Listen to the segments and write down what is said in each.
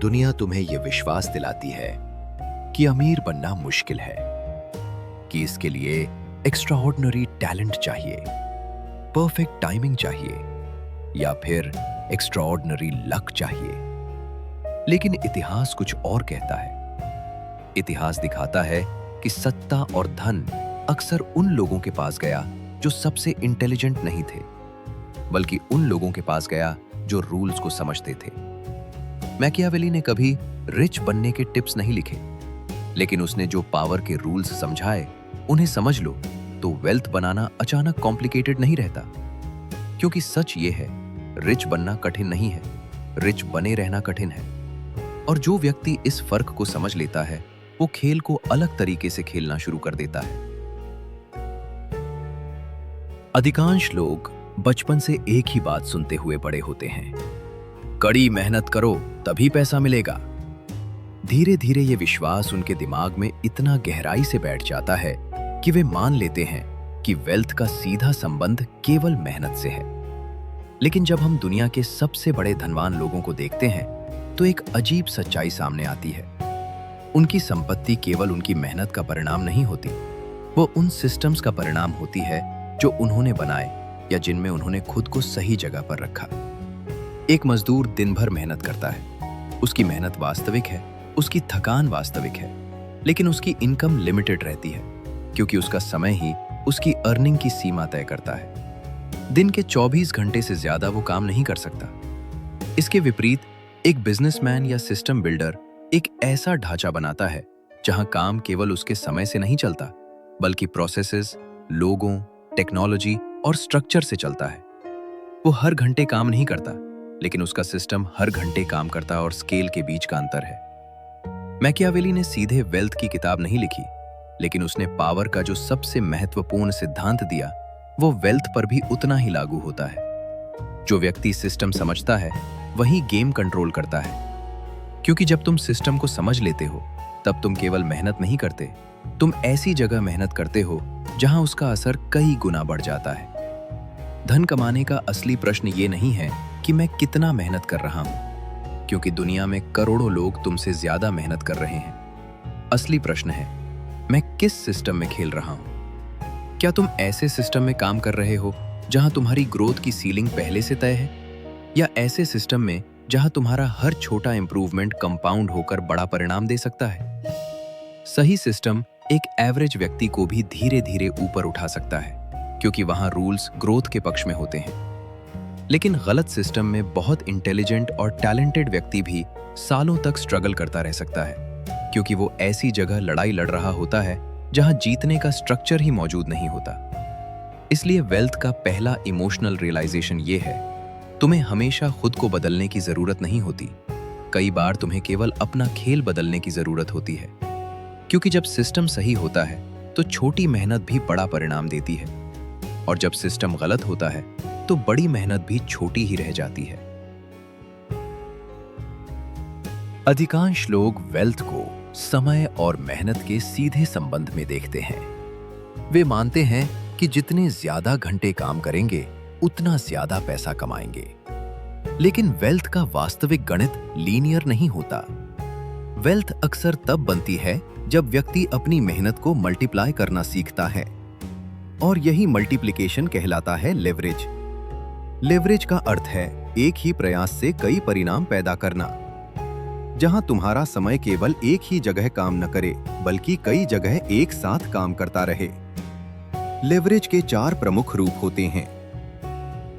दुनिया तुम्हें यह विश्वास दिलाती है कि अमीर बनना मुश्किल है, कि इसके लिए एक्स्ट्राऑर्डिनरी टैलेंट चाहिए, परफेक्ट टाइमिंग चाहिए या फिर एक्स्ट्राऑर्डिनरी लक चाहिए। लेकिन इतिहास कुछ और कहता है। इतिहास दिखाता है कि सत्ता और धन अक्सर उन लोगों के पास गया जो सबसे इंटेलिजेंट नहीं थे, बल्कि उन लोगों के पास गया जो रूल्स को समझते थे। मैकियावेली ने कभी रिच बनने के टिप्स नहीं लिखे, लेकिन उसने जो पावर के रूल्स समझाए उन्हें समझ लो तो वेल्थ बनाना अचानक कॉम्प्लिकेटेड नहीं रहता। क्योंकि सच ये है, रिच बनना कठिन नहीं है, रिच बने रहना कठिन है। और जो व्यक्ति इस फर्क को समझ लेता है वो खेल को अलग तरीके से खेलना शुरू कर देता है। अधिकांश लोग बचपन से एक ही बात सुनते हुए बड़े होते हैं, कड़ी मेहनत करो तभी पैसा मिलेगा। धीरे धीरे ये विश्वास उनके दिमाग में इतना गहराई से बैठ जाता है कि वे मान लेते हैं कि वेल्थ का सीधा संबंध केवल मेहनत से है। लेकिन जब हम दुनिया के सबसे बड़े धनवान लोगों को देखते हैं तो एक अजीब सच्चाई सामने आती है। उनकी संपत्ति केवल उनकी मेहनत का परिणाम नहीं होती, वो उन सिस्टम्स का परिणाम होती है जो उन्होंने बनाए या जिनमें उन्होंने खुद को सही जगह पर रखा। एक मजदूर दिन भर मेहनत करता है, उसकी मेहनत वास्तविक है, उसकी थकान वास्तविक है, लेकिन उसकी इनकम लिमिटेड रहती है क्योंकि उसका समय ही उसकी अर्निंग की सीमा तय करता है। दिन के 24 घंटे से ज्यादा वो काम नहीं कर सकता। इसके विपरीत एक बिजनेसमैन या सिस्टम बिल्डर एक ऐसा ढांचा बनाता है जहां काम केवल उसके समय से नहीं चलता, बल्कि प्रोसेसेस, लोगों, टेक्नोलॉजी और स्ट्रक्चर से चलता है। वो हर घंटे काम नहीं करता, लेकिन उसका सिस्टम हर घंटे काम करता है और स्केल के बीच का अंतर है। मैकियावेली ने सीधे वेल्थ की किताब नहीं लिखी, लेकिन उसने पावर का जो सबसे महत्वपूर्ण सिद्धांत दिया वो वेल्थ पर भी उतना ही लागू होता है। जो व्यक्ति सिस्टम समझता है वही गेम कंट्रोल करता है। क्योंकि जब तुम सिस्टम को समझ लेते हो तब तुम केवल मेहनत नहीं करते, तुम ऐसी जगह मेहनत करते हो जहां उसका असर कई गुना बढ़ जाता है। धन कमाने का असली प्रश्न ये नहीं है कि मैं कितना मेहनत कर रहा हूं, क्योंकि दुनिया में करोड़ों लोग तुमसे ज्यादा मेहनत कर रहे हैं। असली प्रश्न है, मैं किस सिस्टम में खेल रहा हूं? क्या तुम ऐसे सिस्टम में काम कर रहे हो जहां तुम्हारी ग्रोथ की सीलिंग पहले से तय है, या ऐसे सिस्टम में जहां तुम्हारा हर छोटा इंप्रूवमेंट कंपाउंड होकर बड़ा परिणाम दे सकता है? सही सिस्टम एक एवरेज व्यक्ति को भी धीरे धीरे ऊपर उठा सकता है, क्योंकि वहां रूल्स ग्रोथ के पक्ष में होते हैं। लेकिन गलत सिस्टम में बहुत इंटेलिजेंट और टैलेंटेड व्यक्ति भी सालों तक स्ट्रगल करता रह सकता है, क्योंकि वो ऐसी जगह लड़ाई लड़ रहा होता है जहां जीतने का स्ट्रक्चर ही मौजूद नहीं होता। इसलिए वेल्थ का पहला इमोशनल रियलाइजेशन ये है, तुम्हें हमेशा खुद को बदलने की जरूरत नहीं होती। कई बार तुम्हें केवल अपना खेल बदलने की जरूरत होती है, क्योंकि जब सिस्टम सही होता है तो छोटी मेहनत भी बड़ा परिणाम देती है, और जब सिस्टम गलत होता है तो बड़ी मेहनत भी छोटी ही रह जाती है। अधिकांश लोग वेल्थ को समय और मेहनत के सीधे संबंध में देखते हैं। वे मानते हैं कि जितने ज्यादा घंटे काम करेंगे उतना ज्यादा पैसा कमाएंगे। लेकिन वेल्थ का वास्तविक गणित लीनियर नहीं होता। वेल्थ अक्सर तब बनती है जब व्यक्ति अपनी मेहनत को मल्टीप्लाई करना सीखता है, और यही मल्टीप्लिकेशन कहलाता है लेवरेज। लेवरेज का अर्थ है एक ही प्रयास से कई परिणाम पैदा करना। जहां तुम्हारा समय केवल एक ही जगह काम न करे, बल्कि कई जगह एक साथ काम करता रहे। लेवरेज के 4 प्रमुख रूप होते हैं।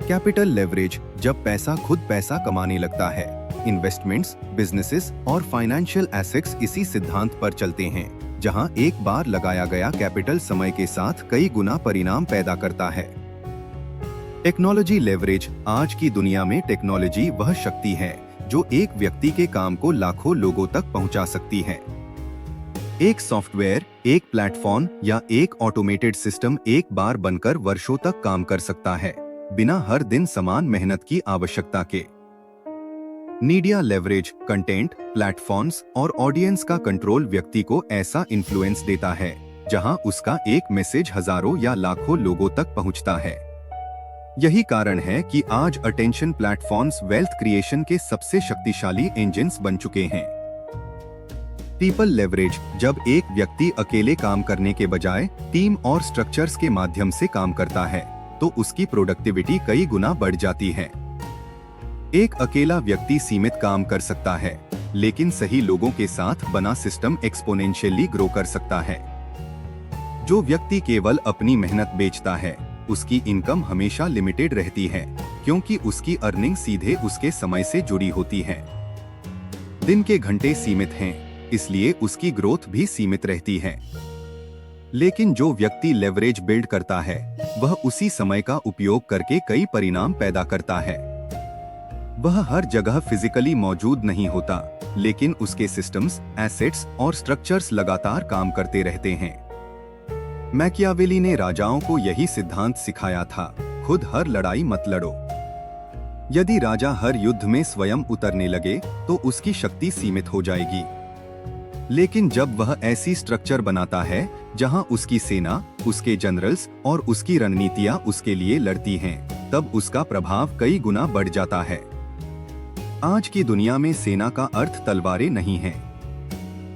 कैपिटल लेवरेज, जब पैसा खुद पैसा कमाने लगता है। इन्वेस्टमेंट्स, बिजनेसेस और फाइनेंशियल एसेट्स इसी सिद्धांत पर चलते हैं, जहां एक बार लगाया गया कैपिटल समय के साथ कई गुना परिणाम पैदा करता है। टेक्नोलॉजी लेवरेज, आज की दुनिया में टेक्नोलॉजी वह शक्ति है जो एक व्यक्ति के काम को लाखों लोगों तक पहुंचा सकती है। एक सॉफ्टवेयर, एक प्लेटफॉर्म या एक ऑटोमेटेड सिस्टम एक बार बनकर वर्षों तक काम कर सकता है, बिना हर दिन समान मेहनत की आवश्यकता के। मीडिया लेवरेज, कंटेंट, प्लेटफॉर्म्स और ऑडियंस का कंट्रोल व्यक्ति को ऐसा इन्फ्लुएंस देता है जहां उसका एक मैसेज हजारों या लाखों लोगों तक पहुंचता है। यही कारण है कि आज अटेंशन प्लेटफॉर्म्स वेल्थ क्रिएशन के सबसे शक्तिशाली इंजिन्स बन चुके हैं। पीपल लेवरेज: जब एक व्यक्ति अकेले काम करने के बजाय टीम और स्ट्रक्चर्स के माध्यम से काम करता है तो उसकी प्रोडक्टिविटी कई गुना बढ़ जाती है। एक अकेला व्यक्ति सीमित काम कर सकता है, लेकिन सही लोगों के साथ बना सिस्टम एक्सपोनेंशियली ग्रो कर सकता है। जो व्यक्ति केवल अपनी मेहनत बेचता है, उसकी इनकम हमेशा लिमिटेड रहती है, क्योंकि उसकी अर्निंग सीधे उसके समय से जुड़ी होती है। दिन के घंटे सीमित हैं, इसलिए उसकी ग्रोथ भी सीमित रहती है। लेकिन जो व्यक्ति लेवरेज बिल्ड करता है, वह उसी समय का उपयोग करके कई परिणाम पैदा करता है। वह हर जगह फिजिकली मौजूद नहीं होता, लेकिन उसके सिस्टम्स, एसेट्स और स्ट्रक्चर्स लगातार काम करते रहते हैं। मैकियावेली ने राजाओं को यही सिद्धांत सिखाया था, खुद हर लड़ाई मत लड़ो। यदि राजा हर युद्ध में स्वयं उतरने लगे तो उसकी शक्ति सीमित हो जाएगी। लेकिन जब वह ऐसी स्ट्रक्चर बनाता है जहां उसकी सेना, उसके जनरल्स और उसकी रणनीतियां उसके लिए लड़ती हैं, तब उसका प्रभाव कई गुना बढ़ जाता है। आज की दुनिया में सेना का अर्थ तलवारें नहीं है।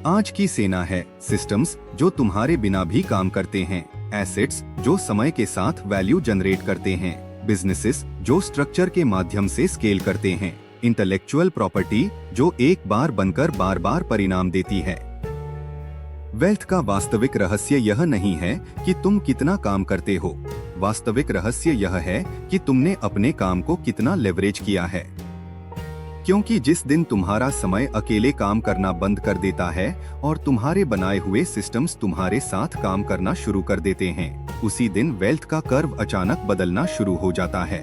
आज की सेना है सिस्टम्स जो तुम्हारे बिना भी काम करते हैं, एसेट्स जो समय के साथ वैल्यू जनरेट करते हैं, बिजनेसेस जो स्ट्रक्चर के माध्यम से स्केल करते हैं, इंटेलेक्चुअल प्रॉपर्टी जो एक बार बनकर बार बार परिणाम देती है। वेल्थ का वास्तविक रहस्य यह नहीं है कि तुम कितना काम करते हो, वास्तविक रहस्य यह है कि तुमने अपने काम को कितना लेवरेज किया है। क्योंकि जिस दिन तुम्हारा समय अकेले काम करना बंद कर देता है और तुम्हारे बनाए हुए सिस्टम्स तुम्हारे साथ काम करना शुरू कर देते हैं, उसी दिन वेल्थ का कर्व अचानक बदलना शुरू हो जाता है।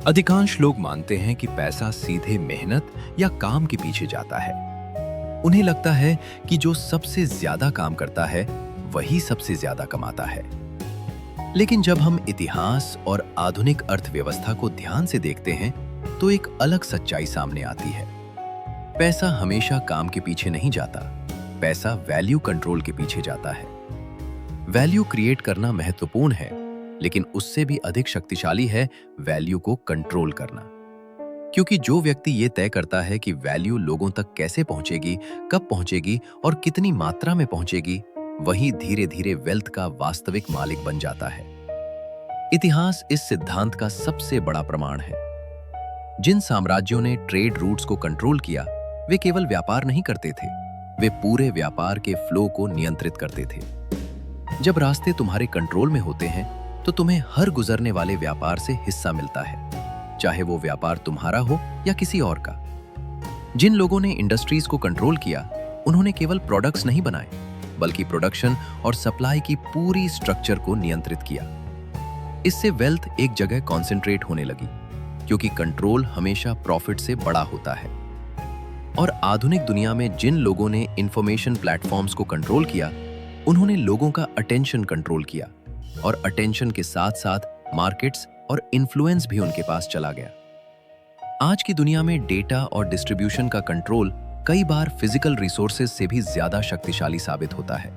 अधिकांश लोग मानते हैं कि पैसा सीधे मेहनत या काम के पीछे जाता है। उन्हें लगता है कि जो सबसे ज्यादा काम करता है वही सबसे ज्यादा कमाता है। लेकिन जब हम इतिहास और आधुनिक अर्थव्यवस्था को ध्यान से देखते हैं तो एक अलग सच्चाई सामने आती है। पैसा हमेशा काम के पीछे नहीं जाता, पैसा वैल्यू कंट्रोल के पीछे जाता है। वैल्यू क्रिएट करना महत्वपूर्ण है, लेकिन उससे भी अधिक शक्तिशाली है वैल्यू को कंट्रोल करना। क्योंकि जो व्यक्ति ये तय करता है कि वैल्यू लोगों तक कैसे पहुंचेगी, कब पहुंचेगी और कितनी मात्रा में पहुंचेगी, वही धीरे धीरे वेल्थ का वास्तविक मालिक बन जाता है। इतिहास इस सिद्धांत का सबसे बड़ा प्रमाण है। जिन साम्राज्यों ने ट्रेड रूट्स को कंट्रोल किया, वे केवल व्यापार नहीं करते थे, वे पूरे व्यापार के फ्लो को नियंत्रित करते थे। जब रास्ते तुम्हारे कंट्रोल में होते हैं तो तुम्हें हर गुजरने वाले व्यापार से हिस्सा मिलता है, चाहे वो व्यापार तुम्हारा हो या किसी और का। जिन लोगों ने इंडस्ट्रीज को कंट्रोल किया, उन्होंने केवल प्रोडक्ट्स नहीं बनाए, बल्कि प्रोडक्शन और सप्लाई की पूरी स्ट्रक्चर को नियंत्रित किया। इससे वेल्थ एक जगह कॉन्सेंट्रेट होने लगी, क्योंकि कंट्रोल हमेशा प्रॉफिट से बड़ा होता है। और आधुनिक दुनिया में जिन लोगों ने इंफॉर्मेशन प्लेटफॉर्म्स को कंट्रोल किया, उन्होंने लोगों का अटेंशन कंट्रोल किया, और अटेंशन के साथ साथ मार्केट्स और इन्फ्लुएंस भी उनके पास चला गया। आज की दुनिया में डेटा और डिस्ट्रीब्यूशन का कंट्रोल कई बार फिजिकल रिसोर्सेज से भी ज्यादा शक्तिशाली साबित होता है।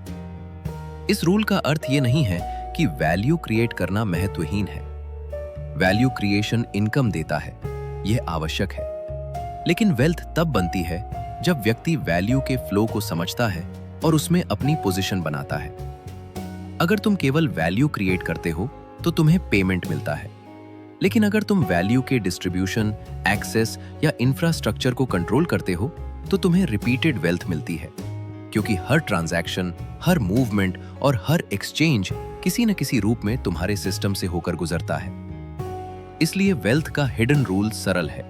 इस रूल का अर्थ ये नहीं है कि वैल्यू क्रिएट करना महत्वहीन है। वैल्यू क्रिएशन इनकम देता है, यह आवश्यक है। लेकिन वेल्थ तब बनती है जब व्यक्ति वैल्यू के फ्लो को समझता है और उसमें अपनी पोजीशन बनाता है। अगर तुम केवल वैल्यू क्रिएट करते हो तो तुम्हें पेमेंट मिलता है, लेकिन अगर तुम वैल्यू के डिस्ट्रीब्यूशन, एक्सेस या इंफ्रास्ट्रक्चर को कंट्रोल करते हो तो तुम्हें रिपीटेड वेल्थ मिलती है, क्योंकि हर ट्रांजैक्शन, हर मूवमेंट और हर एक्सचेंज किसी न किसी रूप में तुम्हारे सिस्टम से होकर गुजरता है। इसलिए वेल्थ का हिडन रूल सरल है।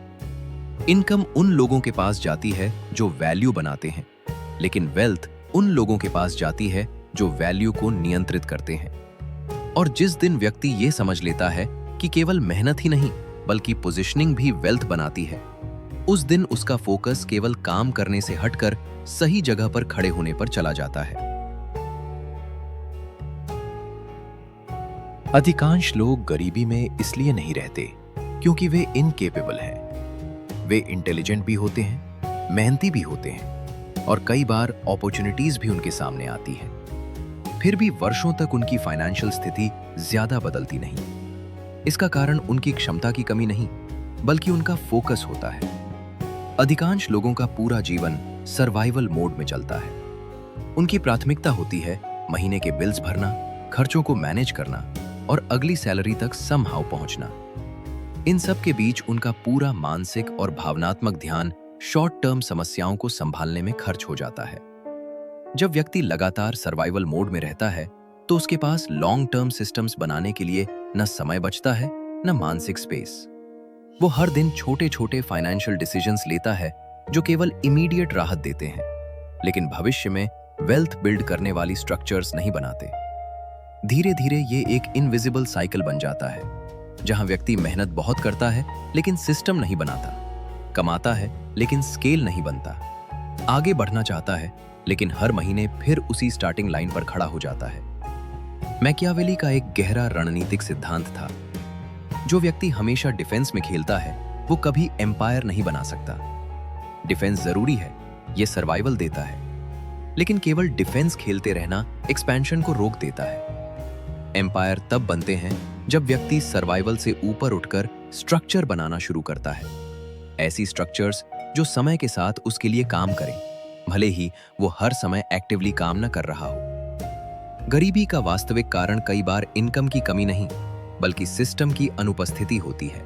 इनकम उन लोगों के पास जाती है जो वैल्यू बनाते हैं, लेकिन वेल्थ उन लोगों के पास जाती है जो वैल्यू को नियंत्रित करते हैं। और जिस दिन व्यक्ति ये समझ लेता है कि केवल मेहनत ही नहीं बल्कि पोजीशनिंग भी वेल्थ बनाती है, उस दिन उसका फोकस केवल काम करने से हटकर सही जगह पर खड़े होने पर चला जाता है। अधिकांश लोग गरीबी में इसलिए नहीं रहते क्योंकि वे इनकेपेबल हैं। वे इंटेलिजेंट भी होते हैं, मेहनती भी होते हैं और कई बार अपॉर्चुनिटीज भी उनके सामने आती हैं। फिर भी वर्षों तक उनकी फाइनेंशियल स्थिति ज्यादा बदलती नहीं। इसका कारण उनकी क्षमता की कमी नहीं, बल्कि उनका फोकस होता है। अधिकांश लोगों का पूरा जीवन सर्वाइवल मोड में चलता है। उनकी प्राथमिकता होती है महीने के बिल्स भरना, खर्चों को मैनेज करना और अगली सैलरी तक समहाउ पहुंचना। इन सब के बीच उनका पूरा मानसिक और भावनात्मक ध्यान शॉर्ट टर्म समस्याओं को संभालने में खर्च हो जाता है। जब व्यक्ति लगातार सर्वाइवल मोड में रहता है तो उसके पास लॉन्ग टर्म सिस्टम्स बनाने के लिए न समय बचता है न मानसिक स्पेस। वो हर दिन छोटे छोटे फाइनेंशियल डिसीजंस लेता है जो केवल इमीडिएट राहत देते हैं, लेकिन भविष्य में वेल्थ बिल्ड करने वाली स्ट्रक्चर्स नहीं बनाते। धीरे धीरे ये एक इनविजिबल साइकिल बन जाता है, जहां व्यक्ति मेहनत बहुत करता है लेकिन सिस्टम नहीं बनाता, कमाता है लेकिन स्केल नहीं बनता, आगे बढ़ना चाहता है लेकिन हर महीने फिर उसी स्टार्टिंग लाइन पर खड़ा हो जाता है। मैकियावेली का एक गहरा रणनीतिक सिद्धांत था, जो व्यक्ति हमेशा डिफेंस में खेलता है वो कभी एम्पायर नहीं बना सकता। डिफेंस जरूरी है, ये सर्वाइवल देता है, लेकिन केवल डिफेंस खेलते रहना एक्सपेंशन को रोक देता है। एम्पायर तब बनते हैं जब व्यक्ति सर्वाइवल से ऊपर उठकर स्ट्रक्चर बनाना शुरू करता है। ऐसी स्ट्रक्चर्स जो समय के साथ उसके लिए काम करें, भले ही वो हर समय एक्टिवली काम न कर रहा हो। गरीबी का वास्तविक कारण कई बार इनकम की कमी नहीं, बल्कि सिस्टम की अनुपस्थिति होती है।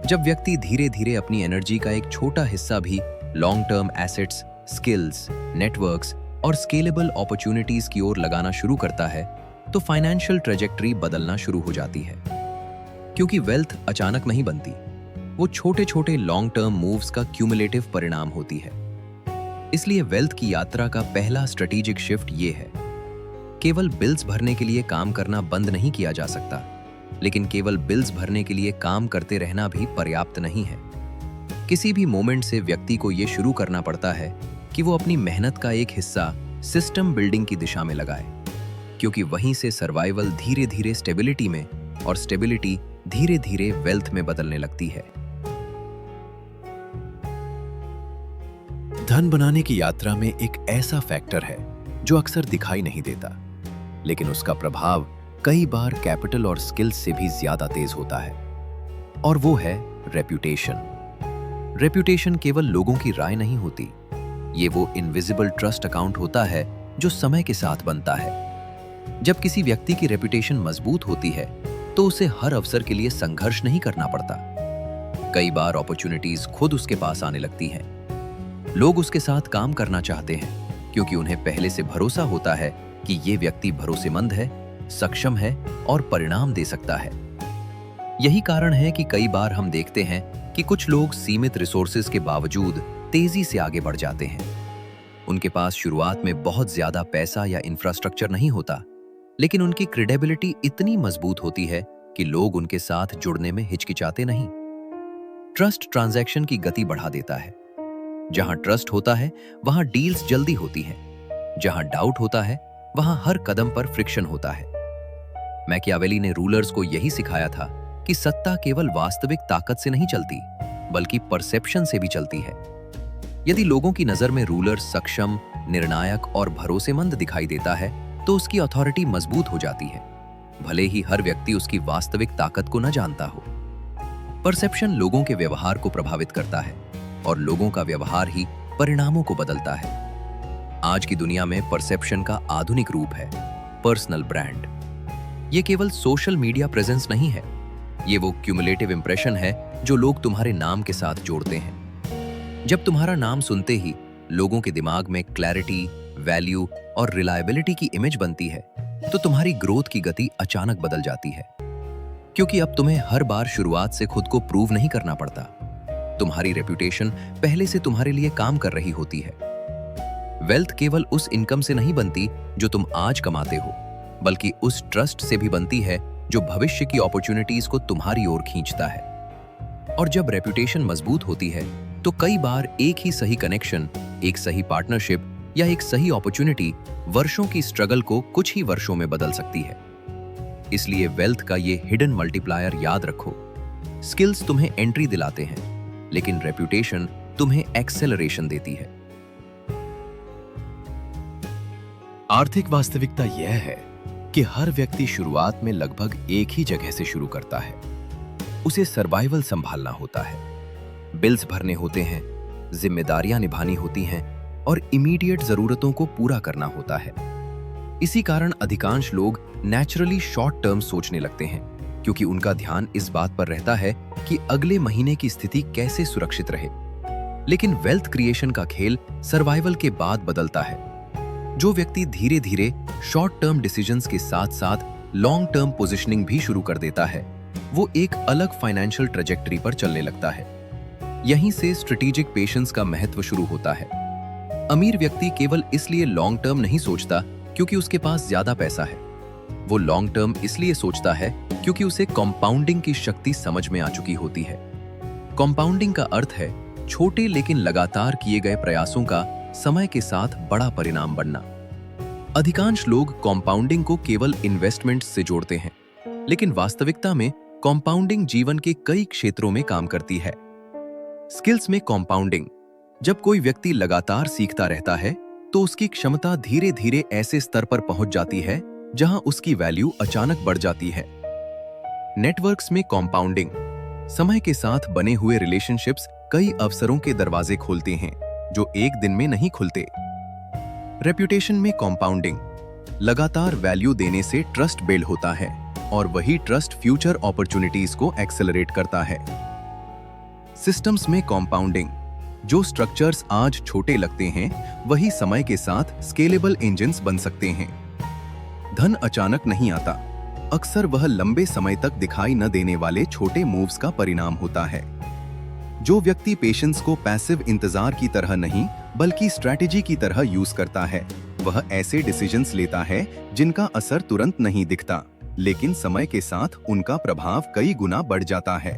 जब व्यक्ति धीरे धीरे अपनी एनर्जी का एक छोटा हिस्सा भी long term assets, skills, networks और स्केलेबल अपॉर्चुनिटीज की ओर लगाना शुरू करता है, तो फाइनेंशियल ट्रेजेक्टरी बदलना शुरू हो जाती है। क्योंकि वेल्थ अचानक नहीं बनती, वो छोटे छोटे लॉन्ग टर्म मूव्स का क्यूमुलेटिव परिणाम होती है। इसलिए वेल्थ की यात्रा का पहला स्ट्रेटेजिक शिफ्ट ये है, केवल बिल्स भरने के लिए काम करना बंद नहीं किया जा सकता, लेकिन केवल बिल्स भरने के लिए काम करते रहना भी पर्याप्त नहीं है। किसी भी मोमेंट से व्यक्ति को ये शुरू करना पड़ता है कि वो अपनी मेहनत का एक हिस्सा सिस्टम बिल्डिंग की दिशा में लगाए, क्योंकि वहीं से सर्वाइवल धीरे धीरे स्टेबिलिटी में और स्टेबिलिटी धीरे धीरे वेल्थ में बदलने लगती है। धन बनाने की यात्रा में एक ऐसा फैक्टर है जो अक्सर दिखाई नहीं देता, लेकिन उसका प्रभाव कई बार कैपिटल और स्किल्स से भी ज्यादा तेज होता है, और वो है रेप्यूटेशन। रेप्यूटेशन केवल लोगों की राय नहीं होती, ये वो इनविजिबल ट्रस्ट अकाउंट होता है जो समय के साथ बनता है। जब किसी व्यक्ति की रेप्यूटेशन मजबूत होती है तो उसे हर अवसर के लिए संघर्ष नहीं करना पड़ता। कई बार अपॉर्चुनिटीज खुद उसके पास आने लगती हैं। लोग उसके साथ काम करना चाहते हैं क्योंकि उन्हें पहले से भरोसा होता है कि ये व्यक्ति भरोसेमंद है, सक्षम है और परिणाम दे सकता है। यही कारण है कि कई बार हम देखते हैं कि कुछ लोग सीमित रिसोर्सेज के बावजूद तेजी से आगे बढ़ जाते हैं। उनके पास शुरुआत में बहुत ज्यादा पैसा या इंफ्रास्ट्रक्चर नहीं होता, लेकिन उनकी क्रेडिबिलिटी इतनी मजबूत होती है कि लोग उनके साथ जुड़ने में हिचकिचाते नहीं। ट्रस्ट ट्रांजैक्शन की गति बढ़ा देता है। जहां ट्रस्ट होता है वहां डील्स जल्दी होती हैं। जहां डाउट होता है वहां हर कदम पर फ्रिक्शन होता है। मैकियावेली ने रूलर्स को यही सिखाया था कि सत्ता केवल वास्तविक ताकत से नहीं चलती, बल्कि परसेप्शन से भी चलती है। यदि लोगों की नजर में रूलर सक्षम, निर्णायक और भरोसेमंद दिखाई देता है तो उसकी अथॉरिटी मजबूत हो जाती है, भले ही हर व्यक्ति उसकी वास्तविक ताकत को न जानता हो। परसेप्शन लोगों के व्यवहार को प्रभावित करता है और लोगों का व्यवहार ही परिणामों को बदलता है। आज की दुनिया में परसेप्शन का आधुनिक रूप है पर्सनल ब्रांड। ये केवल सोशल मीडिया प्रेजेंस नहीं है, ये वो क्यूमुलेटिव इंप्रेशन है जो लोग तुम्हारे नाम के साथ जोड़ते हैं। जब तुम्हारा नाम सुनते ही लोगों के दिमाग में क्लैरिटी, वैल्यू और रिलायबिलिटी की इमेज बनती है, तो तुम्हारी ग्रोथ की गति अचानक बदल जाती है। क्योंकि अब तुम्हें हर बार शुरुआत से खुद को प्रूव नहीं करना पड़ता। तुम्हारी रेप्यूटेशन पहले से तुम्हारे लिए काम कर रही होती है। वेल्थ केवल उस इनकम से नहीं बनती जो तुम आज कमाते हो, बल्कि उस ट्रस्ट से भी बनती है जो भविष्य की अपॉर्चुनिटीज को तुम्हारी ओर खींचता है। और जब रेप्यूटेशन मजबूत होती है तो कई बार एक ही सही कनेक्शन, एक सही पार्टनरशिप या एक सही अपॉर्चुनिटी वर्षों की स्ट्रगल को कुछ ही वर्षों में बदल सकती है। इसलिए वेल्थ का ये हिडन मल्टीप्लायर याद रखो। स्किल्स तुम्हें एंट्री दिलाते हैं, लेकिन रेप्यूटेशन तुम्हें एक्सेलरेशन देती है। आर्थिक वास्तविकता यह है कि हर व्यक्ति शुरुआत में लगभग एक ही जगह से शुरू करता है। उसे सर्वाइवल संभालना होता है, बिल्स भरने होते हैं, जिम्मेदारियां निभानी होती हैं और इमीडिएट जरूरतों को पूरा करना होता है। इसी कारण अधिकांश लोग नेचुरली शॉर्ट टर्म सोचने लगते हैं, क्योंकि उनका ध्यान इस बात पर रहता है कि अगले महीने की स्थिति कैसे सुरक्षित रहे। लेकिन वेल्थ क्रिएशन का खेल सर्वाइवल के बाद बदलता है। जो व्यक्ति धीरे धीरे शॉर्ट टर्म डिसीजंस के साथ साथ लॉन्ग टर्म पोजीशनिंग भी शुरू कर देता है, वो एक अलग फाइनेंशियल ट्रेजेक्टरी पर चलने लगता है। यहीं से स्ट्रेटेजिक पेशेंस का महत्व शुरू होता है। अमीर व्यक्ति केवल इसलिए लॉन्ग टर्म नहीं सोचता क्योंकि उसके पास ज्यादा पैसा है। वो लॉन्ग टर्म इसलिए सोचता है क्योंकि उसे कंपाउंडिंग की शक्ति समझ में आ चुकी होती है। कंपाउंडिंग का अर्थ है छोटे लेकिन लगातार किए गए प्रयासों का समय के साथ बड़ा परिणाम बनना। अधिकांश लोग कंपाउंडिंग को केवल इन्वेस्टमेंट्स से जोड़ते हैं, लेकिन वास्तविकता में कंपाउंडिंग जीवन के कई क्षेत्रों में काम करती है। स्किल्स में कंपाउंडिंग, जब कोई व्यक्ति लगातार सीखता रहता है तो उसकी क्षमता धीरे धीरे ऐसे स्तर पर पहुंच जाती है जहां उसकी वैल्यू अचानक बढ़ जाती है। नेटवर्क्स में कंपाउंडिंग, समय के साथ बने हुए रिलेशनशिप्स कई अवसरों के दरवाजे खोलते हैं जो एक दिन में नहीं खुलते। रेप्यूटेशन में कंपाउंडिंग, लगातार वैल्यू देने से ट्रस्ट बिल्ड होता है और वही ट्रस्ट फ्यूचर अपॉर्चुनिटीज को एक्सेलरेट करता है। सिस्टम्स में कंपाउंडिंग, जो स्ट्रक्चर्स आज छोटे लगते हैं वही समय के साथ स्केलेबल इंजन्स बन सकते हैं। धन अचानक नहीं आता, अक्सर वह लंबे समय तक दिखाई न देने वाले छोटे मूव्स का परिणाम होता है। जो व्यक्ति पेशेंस को पैसिव इंतजार की तरह नहीं बल्कि स्ट्रैटेजी की तरह यूज करता है, वह ऐसे डिसीजंस लेता है जिनका असर तुरंत नहीं दिखता, लेकिन समय के साथ उनका प्रभाव कई गुना बढ़ जाता है।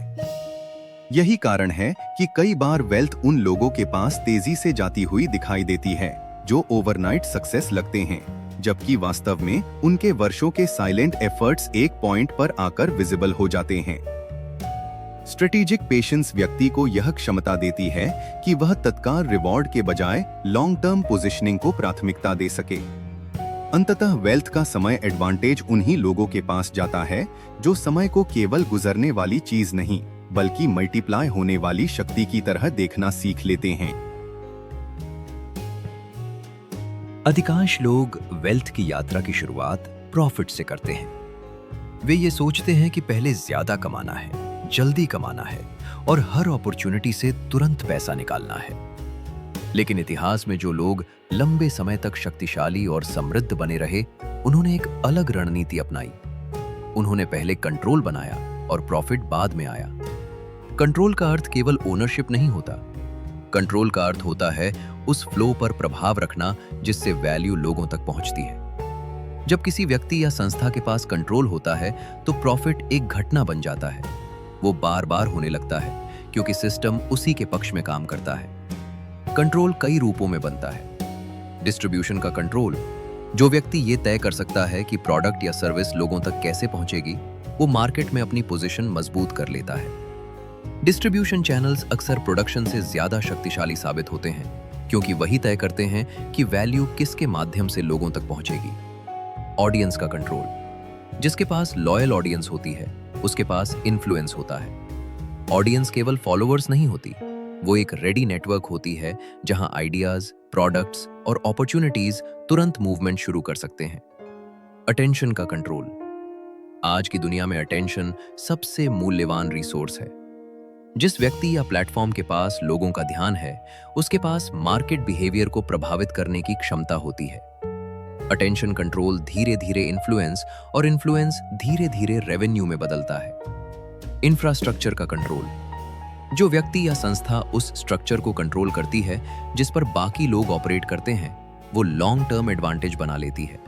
यही कारण है कि कई बार वेल्थ उन लोगों के पास तेजी से जाती हुई दिखाई देती है जो ओवरनाइट सक्सेस लगते हैं, जबकि वास्तव में उनके वर्षों के साइलेंट एफर्ट्स एक पॉइंट पर आकर विजिबल हो जाते हैं। स्ट्रेटेजिक पेशेंस व्यक्ति को यह क्षमता देती है कि वह तत्काल रिवॉर्ड के बजाय लॉन्ग टर्म पोजीशनिंग को प्राथमिकता दे सके। अंततः वेल्थ का समय एडवांटेज उन्हीं लोगों के पास जाता है जो समय को केवल गुजरने वाली चीज नहीं बल्कि मल्टीप्लाई होने वाली शक्ति की तरह देखना सीख लेते हैं। अधिकांश लोग वेल्थ की यात्रा की शुरुआत प्रॉफिट से करते हैं। वे ये सोचते हैं कि पहले ज्यादा कमाना है, जल्दी कमाना है और हर अपॉर्चुनिटी से तुरंत पैसा निकालना है। लेकिन इतिहास में जो लोग लंबे समय तक शक्तिशाली और समृद्ध बने रहे, उन्होंने एक अलग रणनीति अपनाई। उन्होंने पहले कंट्रोल बनाया और प्रॉफिट बाद में आया। कंट्रोल का अर्थ केवल ओनरशिप नहीं होता। कंट्रोल का अर्थ होता है उस फ्लो पर प्रभाव रखना जिससे वैल्यू लोगों तक पहुंचती है। जब किसी व्यक्ति या संस्था के पास कंट्रोल होता है तो प्रॉफिट एक घटना बन जाता है। वो बार बार होने लगता है क्योंकि सिस्टम उसी के पक्ष में काम करता है। कंट्रोल कई रूपों में बनता है। डिस्ट्रीब्यूशन का कंट्रोल, जो व्यक्ति ये तय कर सकता है कि प्रोडक्ट या सर्विस लोगों तक कैसे पहुंचेगी, वो मार्केट में अपनी पोजीशन मजबूत कर लेता है। डिस्ट्रीब्यूशन चैनल्स अक्सर प्रोडक्शन से ज्यादा शक्तिशाली साबित होते हैं क्योंकि वही तय करते हैं कि वैल्यू किसके माध्यम से लोगों तक पहुंचेगी। ऑडियंस का कंट्रोल, जिसके पास लॉयल ऑडियंस होती है उसके पास इन्फ्लुएंस होता है। ऑडियंस केवल फॉलोअर्स नहीं होती, वो एक रेडी नेटवर्क होती है जहां आइडियाज, प्रोडक्ट्स और अपॉर्चुनिटीज तुरंत मूवमेंट शुरू कर सकते हैं। अटेंशन का कंट्रोल, आज की दुनिया में अटेंशन सबसे मूल्यवान रिसोर्स है। जिस व्यक्ति या प्लेटफॉर्म के पास लोगों का ध्यान है, उसके पास मार्केट बिहेवियर को प्रभावित करने की क्षमता होती है। अटेंशन कंट्रोल धीरे धीरे इन्फ्लुएंस और इन्फ्लुएंस धीरे धीरे रेवेन्यू में बदलता है। इंफ्रास्ट्रक्चर का कंट्रोल, जो व्यक्ति या संस्था उस स्ट्रक्चर को कंट्रोल करती है जिस पर बाकी लोग ऑपरेट करते हैं, वो लॉन्ग टर्म एडवांटेज बना लेती है।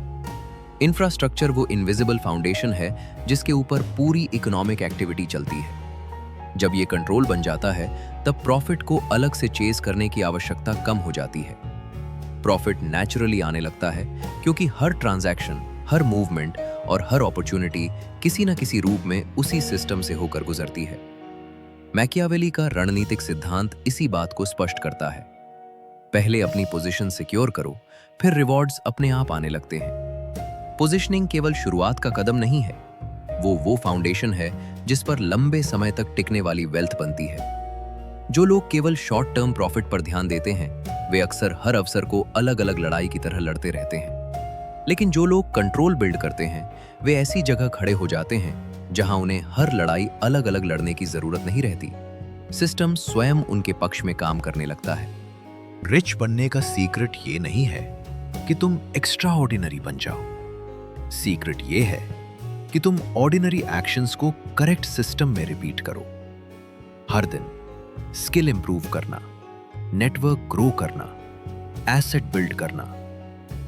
इंफ्रास्ट्रक्चर वो इनविजिबल फाउंडेशन है जिसके ऊपर पूरी इकोनॉमिक एक्टिविटी चलती है। जब ये कंट्रोल बन जाता है तब प्रॉफिट को अलग से चेज करने की आवश्यकता कम हो जाती है। प्रॉफिट नेचुरली आने लगता है क्योंकि हर ट्रांजैक्शन, हर मूवमेंट और हर अपॉर्चुनिटी किसी न किसी रूप में उसी सिस्टम से होकर गुजरती है। मैकियावेली का रणनीतिक सिद्धांत इसी बात को स्पष्ट करता है। पहले अपनी पोजीशन सिक्योर करो, फिर रिवॉर्ड्स अपने आप आने लगते हैं। पोजीशनिंग केवल शुरुआत का कदम नहीं है, वो फाउंडेशन है जिस पर लंबे समय तक टिकने वाली वेल्थ बनती है। जो लोग केवल शॉर्ट टर्म प्रॉफिट पर ध्यान देते हैं, वे अक्सर हर अवसर को अलग अलग लड़ाई की तरह लड़ते रहते हैं। लेकिन जो लोग कंट्रोल बिल्ड करते हैं, वे ऐसी जगह खड़े हो जाते हैं जहां उन्हें हर लड़ाई अलग अलग लड़ने की जरूरत नहीं रहती। सिस्टम स्वयं उनके पक्ष में काम करने लगता है। रिच बनने का सीक्रेट ये नहीं है कि तुम एक्स्ट्रा ऑर्डिनरी बन जाओ। सीक्रेट ये है कि तुम ऑर्डिनरी एक्शंस को करेक्ट सिस्टम में रिपीट करो। हर दिन स्किल इंप्रूव करना, नेटवर्क ग्रो करना, एसेट बिल्ड करना,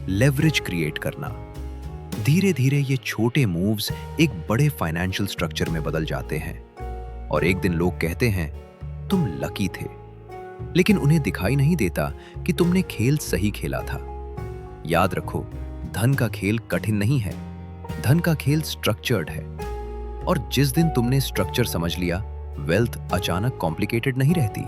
लेवरेज क्रिएट करना। धीरे धीरे ये छोटे मूव्स एक बड़े फाइनेंशियल स्ट्रक्चर में बदल जाते हैं और एक दिन लोग कहते हैं तुम लकी थे, लेकिन उन्हें दिखाई नहीं देता कि तुमने खेल सही खेला था। याद रखो, धन का खेल कठिन नहीं है, धन का खेल स्ट्रक्चर्ड है। और जिस दिन तुमने स्ट्रक्चर समझ लिया, वेल्थ अचानक कॉम्प्लिकेटेड नहीं रहती।